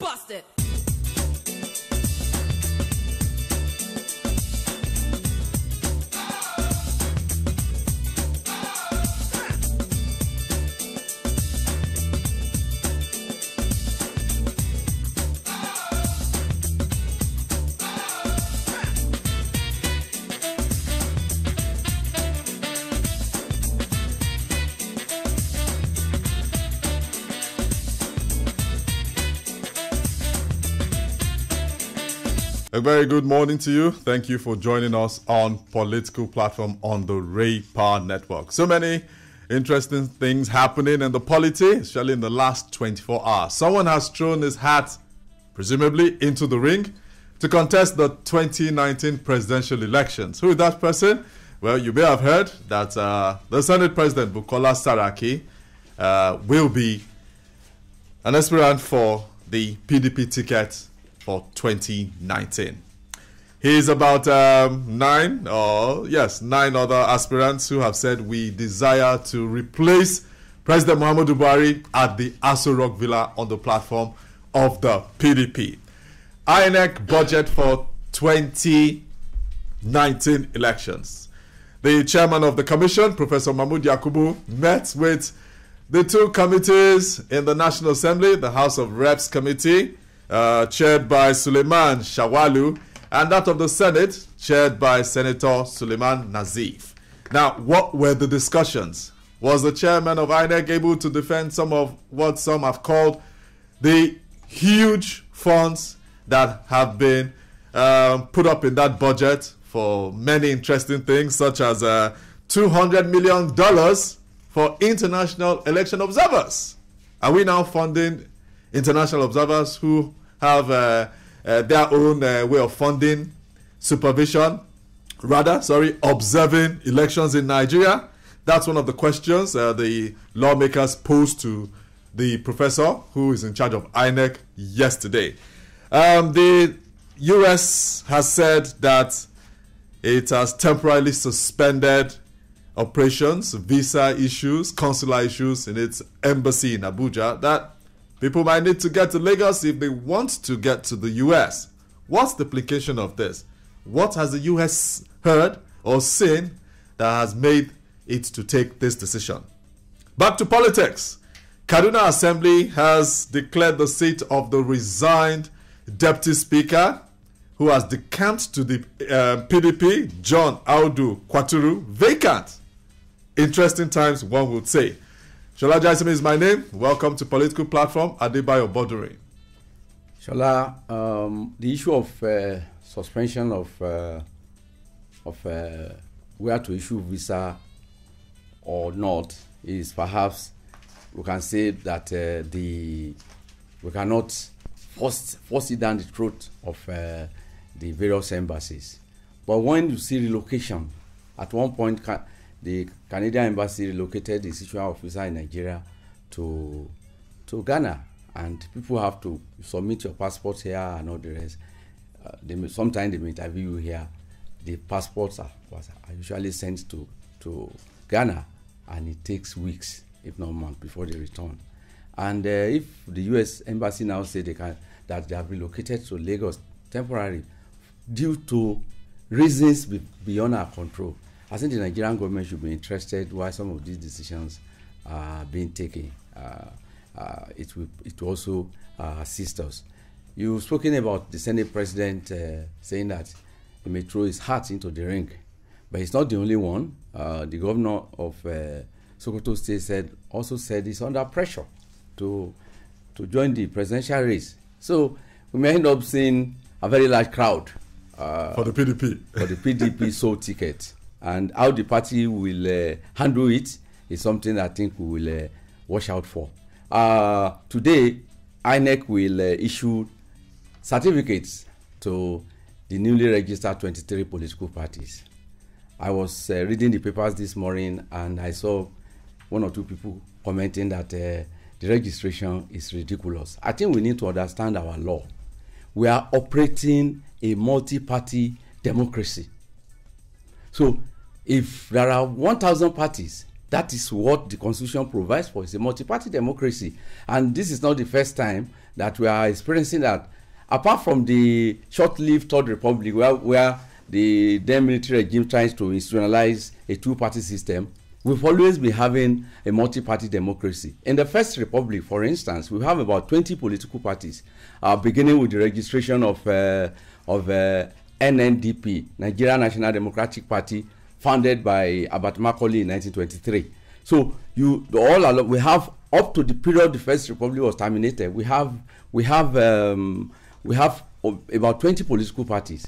Bust it. A very good morning to you. Thank you for joining us on Political Platform on the Ray Power Network. So many interesting things happening in the polity, especially in the last 24 hours. Someone has thrown his hat, presumably, into the ring to contest the 2019 presidential elections. Who is that person? Well, you may have heard that the Senate President, Bukola Saraki, will be an aspirant for the PDP ticket for 2019. He's about nine other aspirants who have said we desire to replace President Muhammadu Buhari at the Aso Rock Villa on the platform of the PDP. INEC budget for 2019 elections. The chairman of the commission, Professor Mahmood Yakubu, met with the two committees in the National Assembly, the House of Reps Committee, chaired by Suleiman Shawalu, and that of the Senate, chaired by Senator Suleiman Nazif. Now, what were the discussions? Was the chairman of INEC able to defend some of what some have called the huge funds that have been put up in that budget for many interesting things, such as $200 million for international election observers? Are we now funding international observers who have their own way of funding observing elections in Nigeria? That's one of the questions the lawmakers posed to the professor who is in charge of INEC yesterday. The U.S. has said that it has temporarily suspended operations, visa issues, consular issues in its embassy in Abuja, that people might need to get to Lagos if they want to get to the U.S. What's the implication of this? What has the U.S. heard or seen that has made it to take this decision? Back to politics. Kaduna Assembly has declared the seat of the resigned Deputy Speaker, who has decamped to the PDP, John Audu Kwaturu, vacant. Interesting times, one would say. Shola Jaisimi is my name. Welcome to Political Platform. Adebayo Bodori. Shola, the issue of suspension of where to issue visa or not is perhaps, we can say that we cannot force it down the throat of the various embassies. But when you see relocation, at one point the Canadian embassy relocated the situation of visa in Nigeria to Ghana, and people have to submit your passport here and all the rest. Sometimes they may interview you here. The passports are usually sent to Ghana, and it takes weeks, if not months, before they return. And if the U.S. embassy now say that they have relocated to Lagos temporarily due to reasons beyond our control, I think the Nigerian government should be interested why some of these decisions are being taken. It will also assist us. You've spoken about the Senate President saying that he may throw his hat into the ring, but he's not the only one. The governor of Sokoto State also said he's under pressure to join the presidential race. So we may end up seeing a very large crowd for the PDP. For the PDP sole ticket. And how the party will handle it is something I think we will watch out for. Today, INEC will issue certificates to the newly registered 23 political parties. I was reading the papers this morning, and I saw one or two people commenting that the registration is ridiculous. I think we need to understand our law. We are operating a multi-party democracy. So if there are 1,000 parties, That is what the Constitution provides for. It's a multi-party democracy. And this is not the first time that we are experiencing that. Apart from the short-lived Third Republic, where the then military regime tries to institutionalize a two-party system, we've always been having a multi-party democracy. In the First Republic, for instance, we have about 20 political parties, beginning with the registration of NNDP, Nigeria National Democratic Party, founded by Abat Macaulay in 1923. So we have up to the period the First Republic was terminated. We have about 20 political parties.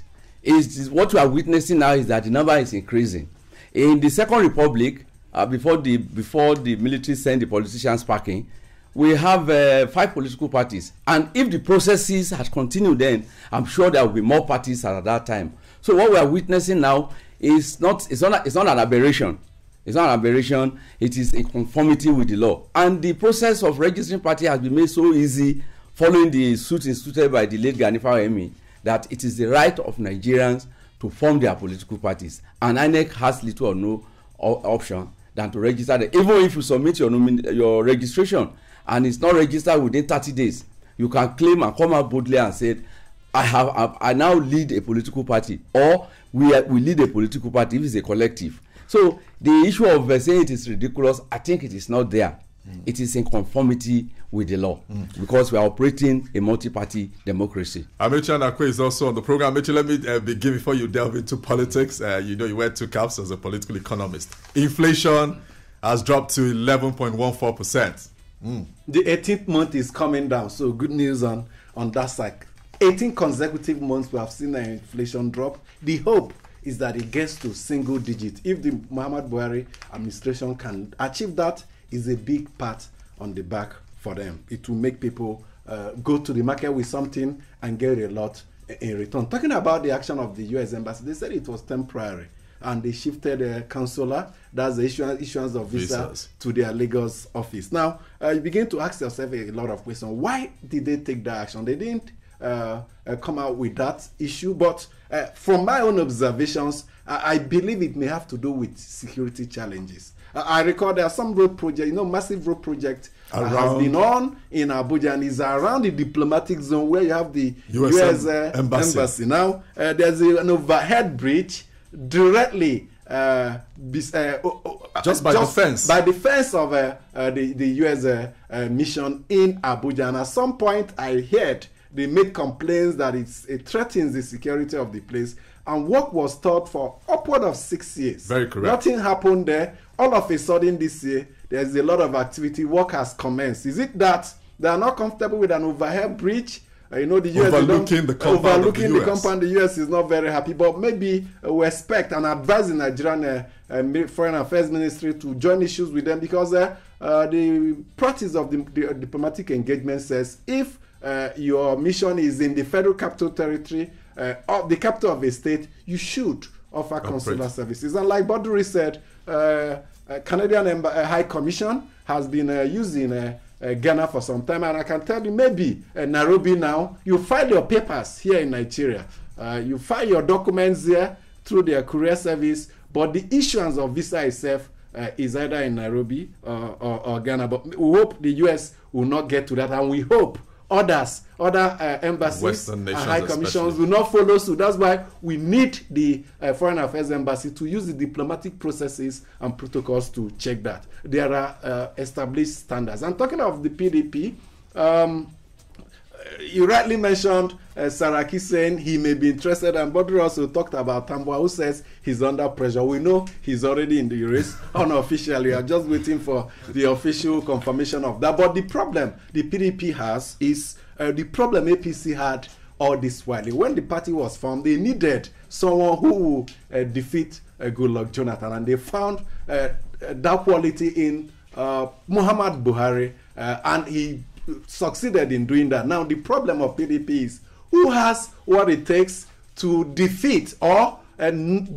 What we are witnessing now is that the number is increasing. In the Second Republic, before the military sent the politicians packing, we have 5 political parties. And if the processes had continued, then I'm sure there will be more parties at that time. So what we are witnessing now is not an aberration. It's not an aberration. It is in conformity with the law. And the process of registering party has been made so easy, following the suit instituted by the late Gani Fawemi, that it is the right of Nigerians to form their political parties. And INEC has little or no option than to register them. Even if you submit your registration and it's not registered within 30 days, you can claim and come out boldly and say, I now lead a political party, or we lead a political party if it's a collective. So the issue of saying it is ridiculous, I think it is not there. It is in conformity with the law, because we are operating a multi-party democracy. Amechi Anakwe is also on the program. Amechi, let me begin before you delve into politics. You wear 2 caps as a political economist. Inflation has dropped to 11.14%. The 18th month is coming down, so good news on that side. 18 consecutive months we have seen an inflation drop. The hope is that it gets to single digit. If the Muhammad Buhari administration can achieve that, is a big pat on the back for them. It will make people go to the market with something and get a lot in return. Talking about the action of the U.S. Embassy, they said it was temporary, and they shifted consular, that's the issuance of visas, to their Lagos office. Now, you begin to ask yourself a lot of questions. Why did they take that action? They didn't come out with that issue, but from my own observations, I believe it may have to do with security challenges. I recall there are some road project, massive road project has been on in Abuja, and is around the diplomatic zone where you have the US embassy. Now, there's an overhead bridge directly just by the fence of the US mission in Abuja. And at some point, I heard they made complaints that it threatens the security of the place. And work was taught for upward of 6 years. Very correct. Nothing happened there. All of a sudden this year, there's a lot of activity. Work has commenced. Is it that they are not comfortable with an overhead bridge? The US overlooking the compound. The US is not very happy. But maybe we expect and advise the Nigerian Foreign Affairs Ministry to join issues with them, because the practice of the diplomatic engagement says if your mission is in the Federal Capital Territory, of the capital of a state, you should offer consular services. And like Baduri said, Canadian High Commission has been using Ghana for some time, and I can tell you, maybe Nairobi now, you file your papers here in Nigeria, you file your documents here through their courier service, but the issuance of visa itself is either in Nairobi or Ghana. But we hope the US will not get to that, and we hope other embassies and high commissions will not follow suit. That's why we need the Foreign Affairs Embassy to use the diplomatic processes and protocols to check that. There are established standards. And talking of the PDP, you rightly mentioned Saraki saying he may be interested, and Badru also talked about Tambua, who says he's under pressure. We know he's already in the race unofficially. I'm just waiting for the official confirmation of that. But the problem the PDP has is the problem APC had all this while. When the party was formed, they needed someone who would defeat Goodluck Jonathan, and they found that quality in Muhammad Buhari, and he succeeded in doing that. Now, the problem of PDP is who has what it takes to defeat or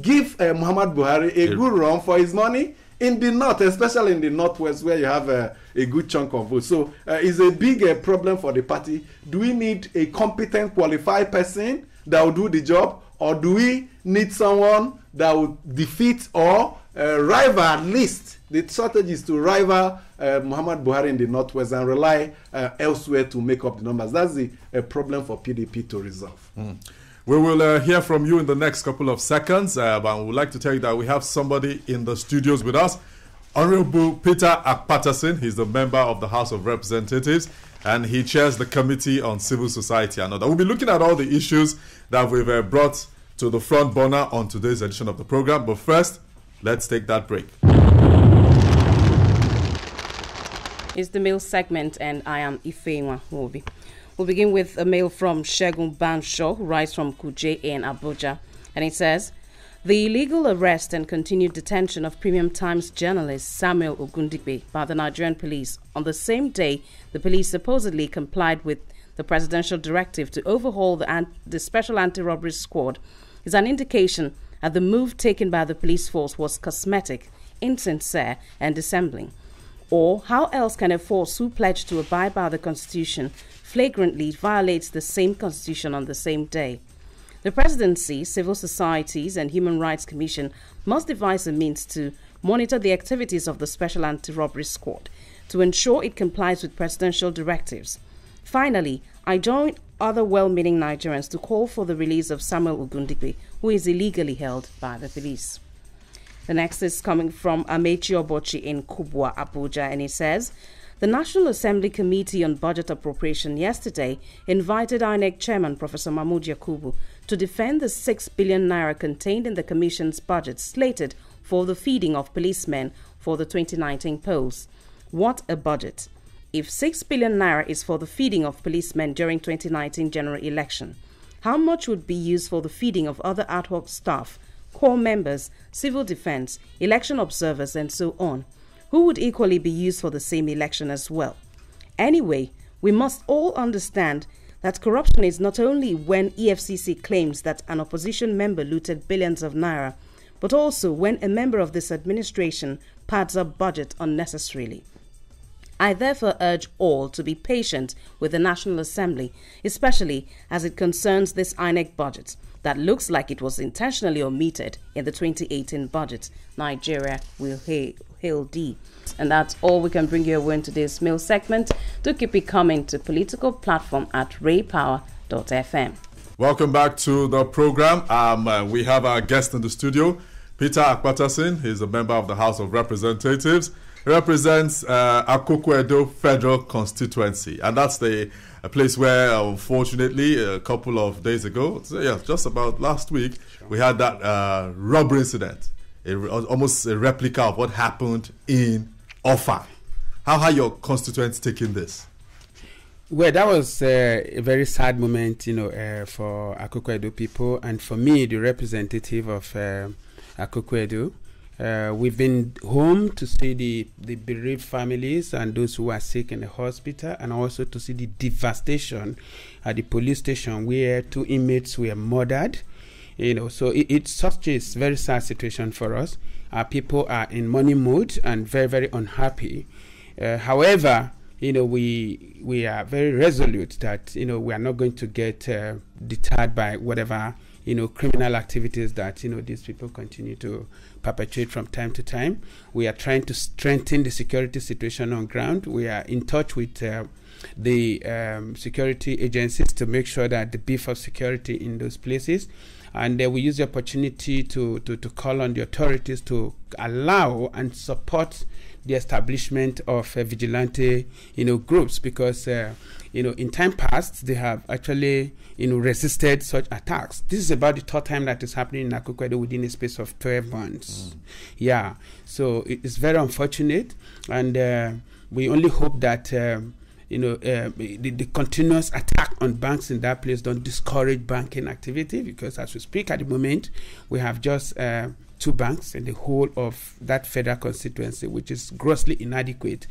give Muhammad Buhari a good run for his money in the north, especially in the northwest, where you have a good chunk of votes. So it's a big problem for the party. Do we need a competent, qualified person that will do the job, or do we need someone that will defeat or rival, at least the strategy is to rival Muhammad Buhari in the Northwest and rely elsewhere to make up the numbers? That's the problem for PDP to resolve. We will hear from you in the next couple of seconds, but I would like to tell you that we have somebody in the studios with us. Honorable Peter Akpatasin, he's the member of the House of Representatives, and he chairs the Committee on Civil Society and other. We'll be looking at all the issues that we've brought to the front burner on today's edition of the program. But first, let's take that break. It's the mail segment, and I am Ifeanyi Nwobi. We'll begin with a mail from Shegun Banshaw, who writes from Kuje in Abuja, and it says, the illegal arrest and continued detention of Premium Times journalist Samuel Ogundigbe by the Nigerian police on the same day the police supposedly complied with the presidential directive to overhaul the Special Anti-Robbery Squad is an indication that the move taken by the police force was cosmetic, insincere, and dissembling. Or how else can a force who pledged to abide by the Constitution flagrantly violates the same Constitution on the same day? The Presidency, civil societies, and Human Rights Commission must devise a means to monitor the activities of the Special Anti-Robbery Squad to ensure it complies with presidential directives. Finally, I join other well-meaning Nigerians to call for the release of Samuel Ogundigbe, who is illegally held by the police. The next is coming from Amechi Obochi in Kubwa, Abuja, and he says, the National Assembly Committee on Budget Appropriation yesterday invited INEC Chairman Professor Mahmood Yakubu to defend the 6 billion naira contained in the Commission's budget slated for the feeding of policemen for the 2019 polls. What a budget! If 6 billion naira is for the feeding of policemen during 2019 general election, how much would be used for the feeding of other ad hoc staff, corps members, civil defense, election observers, and so on, who would equally be used for the same election as well? Anyway, we must all understand that corruption is not only when EFCC claims that an opposition member looted billions of naira, but also when a member of this administration pads up budget unnecessarily. I therefore urge all to be patient with the National Assembly, especially as it concerns this INEC budget that looks like it was intentionally omitted in the 2018 budget. Nigeria will hail D. And that's all we can bring you away in today's mail segment. Do keep it coming to Political Platform at raypower.fm. Welcome back to the program. We have our guest in the studio, Peter Akpatasin. He's a member of the House of Representatives. He represents Akoko-Edo Federal Constituency, and that's the place where, unfortunately, a couple of days ago, just about last week, we had that robbery incident, almost a replica of what happened in Offa. How are your constituents taking this? Well, that was a very sad moment, for Akoko-Edo people, and for me, the representative of Akoko-Edo. We've been home to see the bereaved families and those who are sick in the hospital, and also to see the devastation at the police station where 2 inmates were murdered. So it's such a very sad situation for us. Our people are in mourning mood and very, very unhappy. However, we are very resolute that we are not going to get deterred by whatever criminal activities that these people continue to perpetuate from time to time. We are trying to strengthen the security situation on ground. We are in touch with the security agencies to make sure that the beef of security in those places. And we use the opportunity to call on the authorities to allow and support the establishment of vigilante groups, because in time past they have actually resisted such attacks. This is about the 3rd time that is happening in Akoko-Edo within a space of 12 months. Yeah, so it's very unfortunate, and we only hope that the continuous attack on banks in that place don't discourage banking activity, because as we speak at the moment, we have just 2 banks in the whole of that federal constituency, which is grossly inadequate.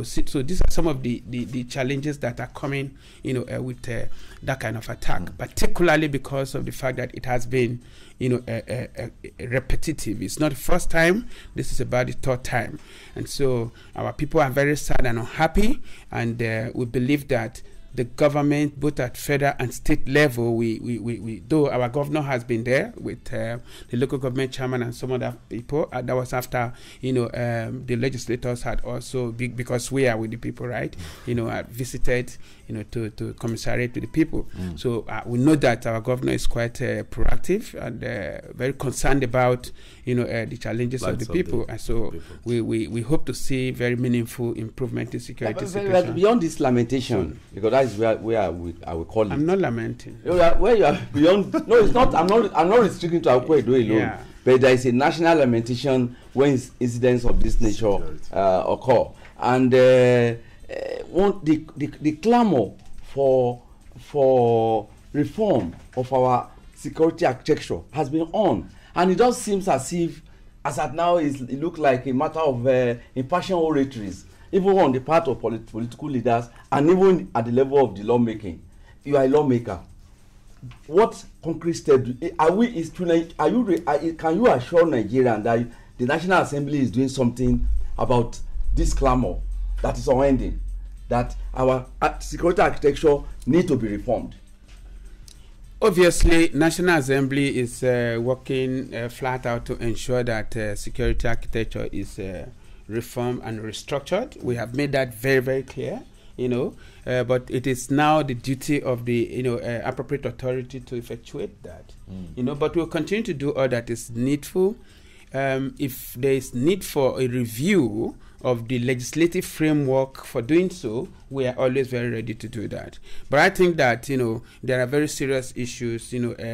So these are some of the challenges that are coming, with that kind of attack, particularly because of the fact that it has been, repetitive. It's not the first time. This is about the 3rd time, and so our people are very sad and unhappy, and we believe that the government, both at federal and state level, we though our governor has been there with the local government chairman and some other people. That was after, the legislators had also, because we are with the people, right? Had visited, to commissariat with the people. So we know that our governor is quite proactive and very concerned about, the challenges of the people. And so we hope to see very meaningful improvement in security situation. Beyond this lamentation, because that is where I will call it. I'm not lamenting. Where you are beyond. No, it's not. I'm not restricting to Akwa Edo alone. Yeah. But there is a national lamentation when incidents of this nature occur, and the clamor for reform of our security architecture has been on, and it just seems as if, as at now, it looks like a matter of impassioned oratories, even on the part of political leaders, and even at the level of the lawmaking. You are a lawmaker. What concrete steps can you assure Nigerians that the National Assembly is doing something about this clamor that is unending, that our security architecture need to be reformed? Obviously, National Assembly is working flat out to ensure that security architecture is reformed and restructured. We have made that very, very clear, but it is now the duty of the appropriate authority to effectuate that. But we'll continue to do all that is needful. If there is need for a review of the legislative framework for doing so, we are always very ready to do that. But I think that there are very serious issues with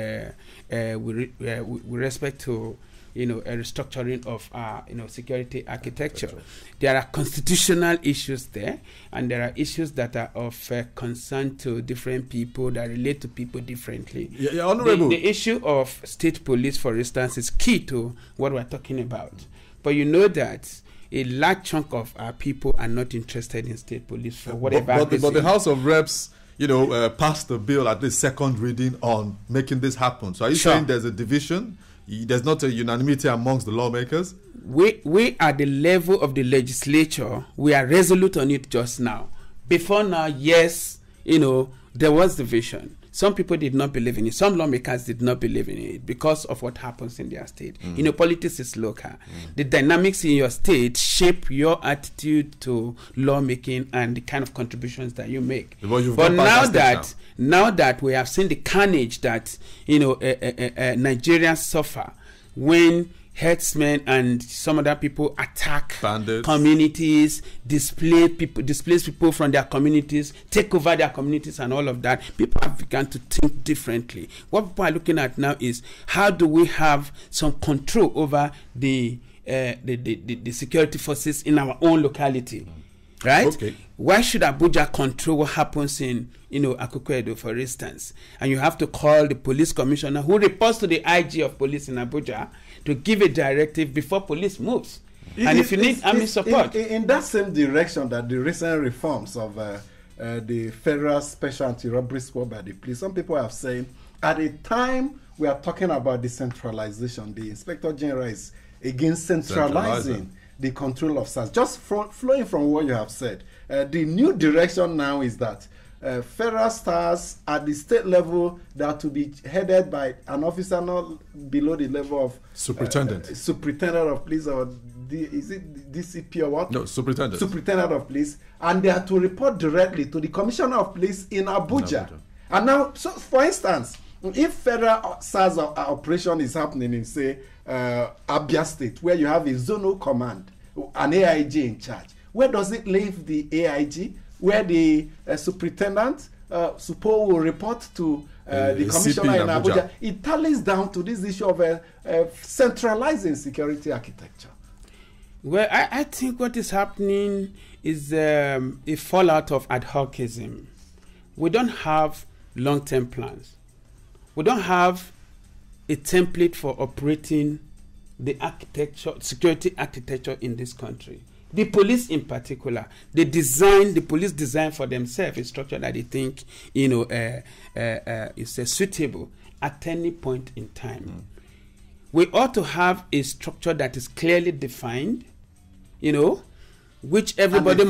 respect to a restructuring of our security architecture. There are constitutional issues there, and there are issues that are of concern to different people, that relate to people differently. Honorable. The issue of state police, for instance, is key to what we're talking about. But you know that a large chunk of our people are not interested in state police for whatever reason. But the House of Reps, passed the bill at the second reading on making this happen. So are you saying there's a division? There's not a unanimity amongst the lawmakers? We at the level of the legislature, we are resolute on it just now. Before now, yes, there was division. Some people did not believe in it. Some lawmakers did not believe in it because of what happens in their state. Politics is local. The dynamics in your state shape your attitude to lawmaking and the kind of contributions that you make. But now that we have seen the carnage that Nigerians suffer when herdsmen and some other people attack bandits, communities, displace people from their communities, take over their communities and all of that, people have begun to think differently. What people are looking at now is, how do we have some control over the security forces in our own locality? Right? Okay. Why should Abuja control what happens in Akoko Edo, for instance? And you have to call the police commissioner, who reports to the IG of police in Abuja, to give a directive before police moves. And if you need army support. In that same direction that the recent reforms of the Federal Special Anti-Robbery Squad by the police, some people have said, at a time we are talking about decentralization, the Inspector General is against centralizing the control of SARS. Just flowing from what you have said, the new direction now is that federal stars at the state level, that to be headed by an officer not below the level of superintendent of police, or is it DCP or what? No, superintendent of police, and they are to report directly to the commissioner of police in Abuja. And now, so for instance, if federal SARS operation is happening in, say, Abia State, where you have a zonal command, an AIG in charge, where does it leave the AIG? Where the superintendent suppose will report to the commissioner in Abuja. It tallies down to this issue of centralizing security architecture. Well, I think what is happening is a fallout of ad hocism. We don't have long-term plans. We don't have a template for operating the security architecture in this country. The police in particular, the police design for themselves a structure that they think, is suitable at any point in time. We ought to have a structure that is clearly defined, which everybody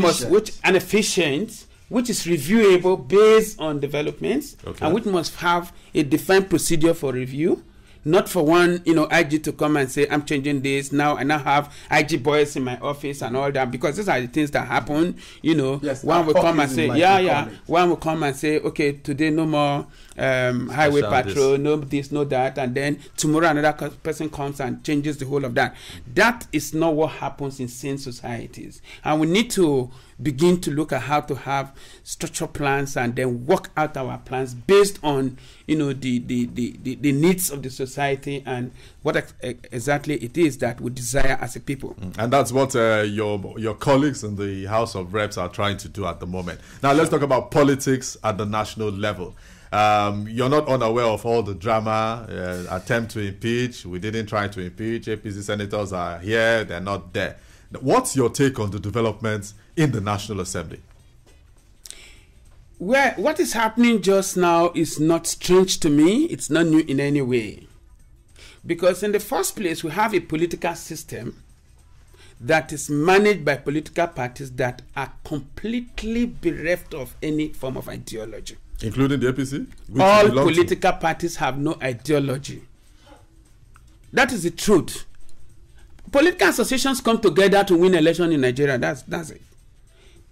and efficient, which is reviewable based on developments, Okay. and which must have a defined procedure for review. Not for one, IG to come and say, I'm changing this now, and I have IG boys in my office and all that, because these are the things that happen, Yes, one will come and say, yeah. one will come and say, okay, today no more highway patrol, this. no this, no that, and then tomorrow another person comes and changes the whole of that. That is not what happens in sane societies, and we need to begin to look at how to have structural plans and then work out our plans based on the needs of the society and what exactly it is that we desire as a people. And that's what your colleagues in the House of Reps are trying to do at the moment. Now let's talk about politics at the national level. You're not unaware of all the drama, attempt to impeach. We didn't try to impeach. APC senators are here, they're not there. What's your take on the developments in the National Assembly? Well, what is happening just now is not strange to me. It's not new in any way. Because in the first place, we have a political system that is managed by political parties that are completely bereft of any form of ideology. Including the APC? All political parties have no ideology. That is the truth. Political associations come together to win election in Nigeria. That's it.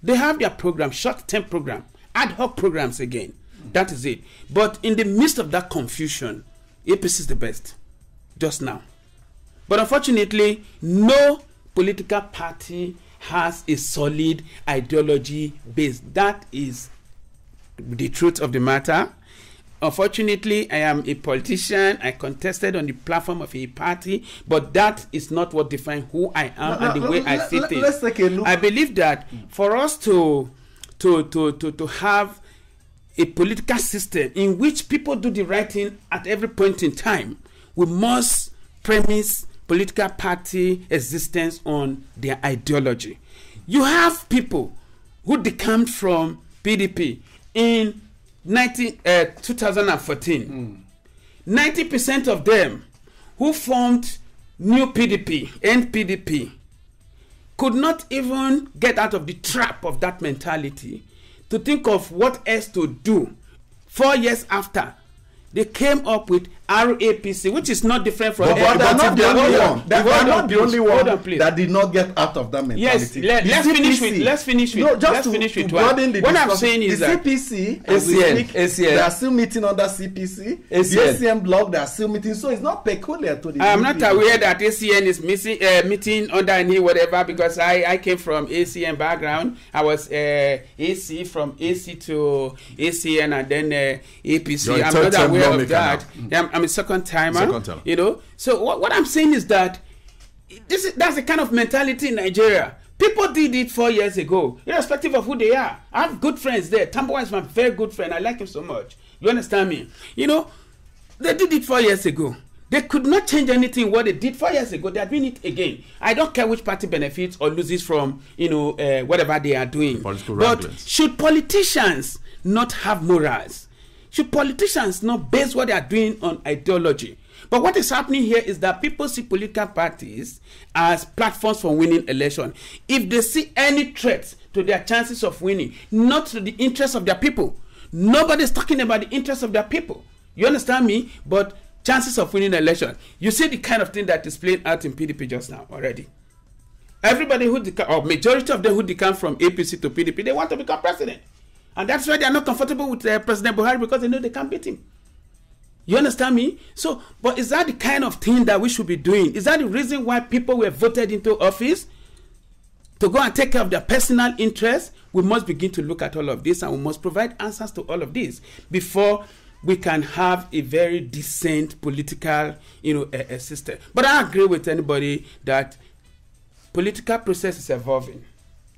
They have their program, short-term program, ad hoc programs again. That is it. But in the midst of that confusion, APC is the best, just now. But unfortunately, no political party has a solid ideology base. That is the truth of the matter. Unfortunately, I am a politician. I contested on the platform of a party, but that is not what defines who I am and the way I see things. Let's take a look. I believe that for us to have a political system in which people do the right thing at every point in time, we must premise political party existence on their ideology. You have people who decamped from PDP in 2014. 90% of them who formed new PDP, NPDP, could not even get out of the trap of that mentality to think of what else to do. 4 years after, they came up with RAPC, which is not different from. But they're not the only one. They are not the only one please. that did not get out of that mentality. Yes, let's finish with. No, just let's to finish with broaden the what I'm discussion. saying is the that CPC, ACN. they are still meeting under CPC. The ACN block, they are still meeting. So it's not peculiar to the. I am not aware that ACN is meeting under any whatever, because I came from ACN background. I was AC from AC to ACN and then APC. I'm not aware of that. I'm a second timer. So what I'm saying is that that's the kind of mentality in Nigeria. People did it 4 years ago, irrespective of who they are. I have good friends there. Tamboa is my very good friend. I like him so much. You understand me? They did it 4 years ago. They could not change anything what they did 4 years ago. They are doing it again. I don't care which party benefits or loses from whatever they are doing. But should politicians not have morals? Should politicians not base what they are doing on ideology? But what is happening here is that people see political parties as platforms for winning election. If they see any threat to their chances of winning, not to the interests of their people. Nobody is talking about the interests of their people. You understand me? But chances of winning election. You see the kind of thing that is playing out in PDP just now already. Everybody or majority of them who decamp from APC to PDP, they want to become president. And that's why they are not comfortable with President Buhari, because they know they can't beat him. You understand me? So, but is that the kind of thing that we should be doing? Is that the reason why people were voted into office? To go and take care of their personal interests? We must begin to look at all of this, and we must provide answers to all of this before we can have a very decent political, system. But I agree with anybody that political process is evolving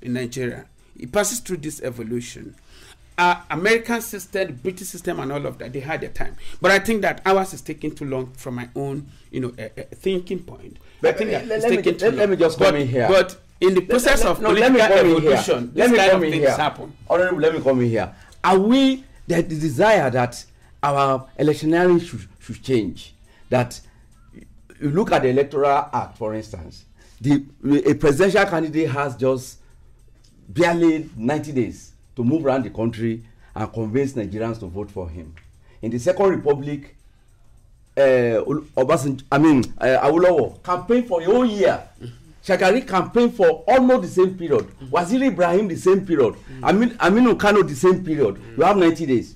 in Nigeria. It passes through this evolution. American system, British system, and all of that, they had their time. But I think that ours is taking too long from my own, thinking point. Let me just come in here. But in the process of political evolution, this kind of things happen. Honorable, let me come in here. Are we the desire that our electioneering should change? That you look at the Electoral Act, for instance, a presidential candidate has just barely 90 days to move around the country and convince Nigerians to vote for him. In the Second Republic, Awolowo campaigned for a whole year. Shagari campaigned for almost the same period. Waziri Ibrahim the same period. Aminu Kano the same period. You have 90 days.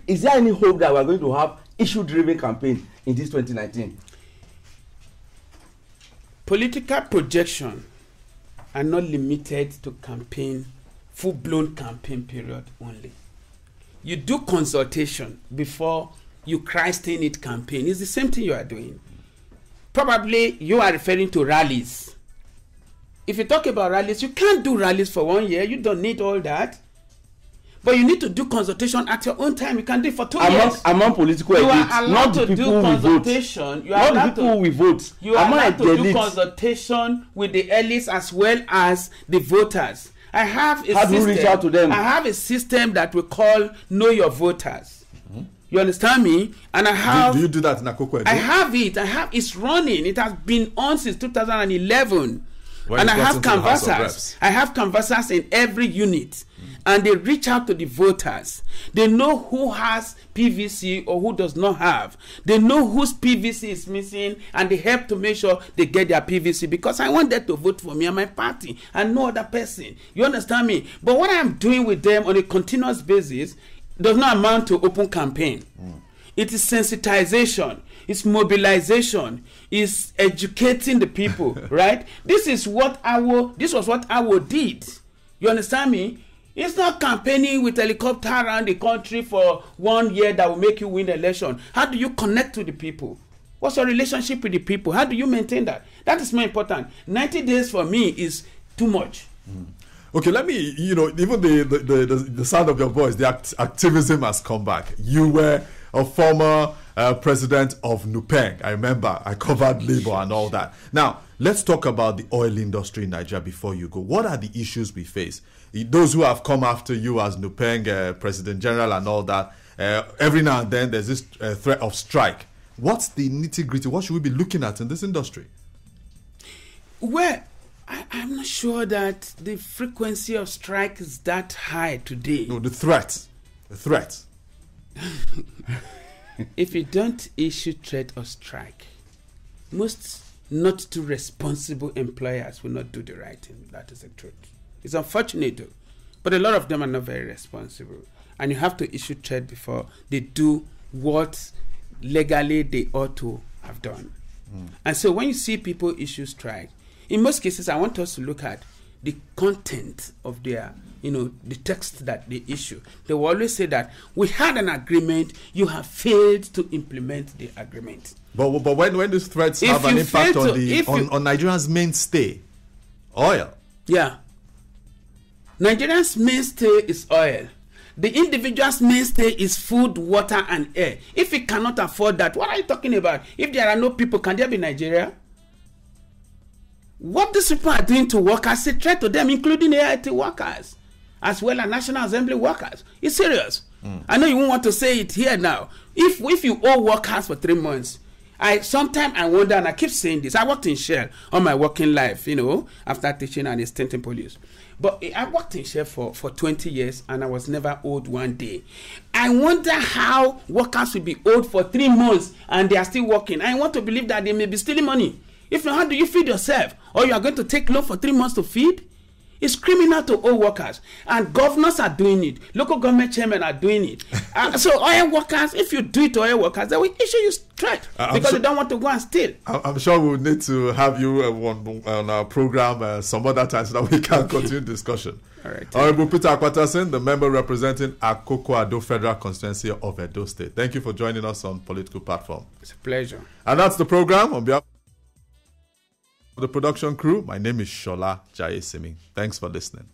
Is there any hope that we are going to have issue-driven campaign in this 2019? Political projection are not limited to campaign, full-blown campaign period only. You do consultation before you Christ-in it campaign. It's the same thing you are doing. Probably you are referring to rallies. If you talk about rallies, you can't do rallies for 1 year. You don't need all that. But you need to do consultation at your own time. You can do it for 2 years. Among political elites, not the people who vote. Not the people who vote. You are allowed to do consultation with the elites as well as the voters. I have a How do you reach out to them? I have a system that we call Know Your Voters. You understand me? And I have. Do you do that in Akoko Edo? I have it. It's running. It has been on since 2011. And I have canvassers. I have canvassers in every unit. And they reach out to the voters. They know who has PVC or who does not have. They know whose PVC is missing, and they help to make sure they get their PVC, because I want them to vote for me and my party and no other person. You understand me? But what I'm doing with them on a continuous basis does not amount to open campaign. It is sensitization, it's mobilization, it's educating the people, right? This was what Awo did. You understand me? It's not campaigning with helicopter around the country for 1 year that will make you win the election. How do you connect to the people? What's your relationship with the people? How do you maintain that? That is more important. 90 days for me is too much. Okay, let me, even the sound of your voice, the activism has come back. You were a former president of NUPENG. I remember I covered labor and all that. Now, let's talk about the oil industry in Nigeria before you go. What are the issues we face? Those who have come after you as NUPENG, President General and all that, every now and then there's this threat of strike. What's the nitty-gritty? What should we be looking at in this industry? Well, I'm not sure that the frequency of strike is that high today. No, the threat. The threat. If you don't issue threat of strike, most not too responsible employers will not do the right thing. That is the truth. It's unfortunate though, but a lot of them are not very responsible. And you have to issue threat before they do what legally they ought to have done. And so when you see people issue strike, in most cases, I want us to look at the content of their, the text that they issue. They will always say that we had an agreement, you have failed to implement the agreement. But when these threats have an impact on Nigeria's mainstay, oil. Yeah. Nigeria's mainstay is oil. The individual's mainstay is food, water, and air. If we cannot afford that, what are you talking about? If there are no people, can there be Nigeria? What these people are doing to workers is a threat to them, including AIT workers, as well as National Assembly workers. It's serious. I know you won't want to say it here now. If you owe workers for 3 months, sometimes I wonder, and I keep saying this, I worked in Shell all my working life, after teaching and stint in police. But I worked in Shell for 20 years and I was never owed 1 day. I wonder how workers will be owed for 3 months and they are still working. I want to believe that they may be stealing money. If not, how do you feed yourself? Or you are going to take loan for 3 months to feed? It's criminal to owe workers. And governors are doing it. Local government chairmen are doing it. So oil workers, if you do it to oil workers, they will issue you threat because they don't want to go and steal. I'm sure we'll need to have you on our program some other time so that we can continue discussion. All right. Honorable Peter Akwatasin, the member representing Akoko Ado Federal Constituency of Edo State. Thank you for joining us on Political Platform. It's a pleasure. And that's the program. On behalf of the production crew, my name is Shola Jayesimi. Thanks for listening.